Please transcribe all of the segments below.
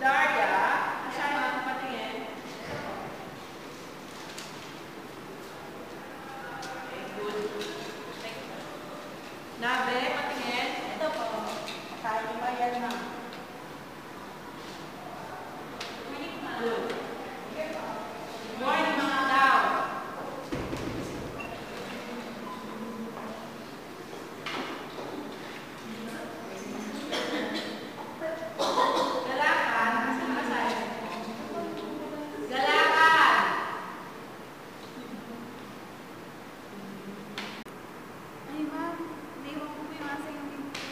Daria, asahan mo patingin. Okay, good. Nabe, patingin. Ito po. Kaya ba yan na? Good. Morning, mga tao. Galakan. Asan ang asahan? Galakan. Ay, ma'am. Naiwan ko po yung asa yung binti.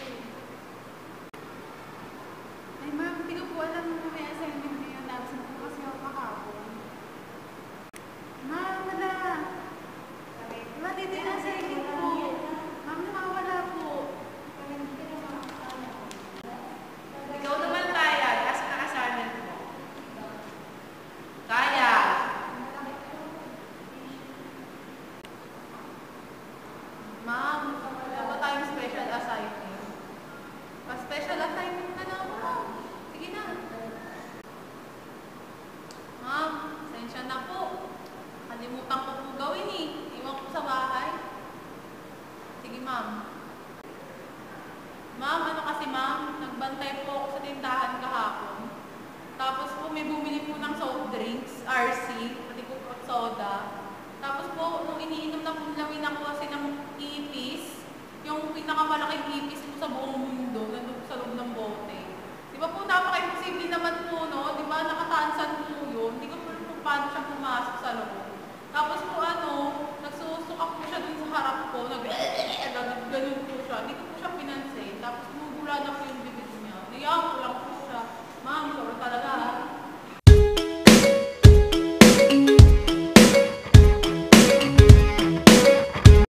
Ay, ma'am. Hindi ko po alam na may assignment ngayon. Absent po kasi ako kahapon. Ma'am, wala. Wala dito yung assignment po. Ma'am, nawawala po. Ikaw naman, Taya. Asan ang assignment mo? Taya. Ma'am, wala ba tayong special assignment? Pa-special assignment na lang po. Sige na. Ma'am, sensya na po. Kalimutan ko po gawin eh. Iwan ko sa bahay. Sige, ma'am. Ma'am, ano kasi ma'am, nagbantay po ako sa tindahan kahapon. Tapos po may bumili po ng soft drinks, RC, pati po po soda. Tapos po, nung iniinom na po namin ako kasi ng ipis, yung pinakamalaking ipis po sa buong mundo, nandun po sa loob ng bote. Di ba po napaka-imposible naman po, no? Di ba nakatansan po yun? Hindi ko po kung paano siya pumasok sa loob. Tapos po nagsusukak po siya dun sa harap ko,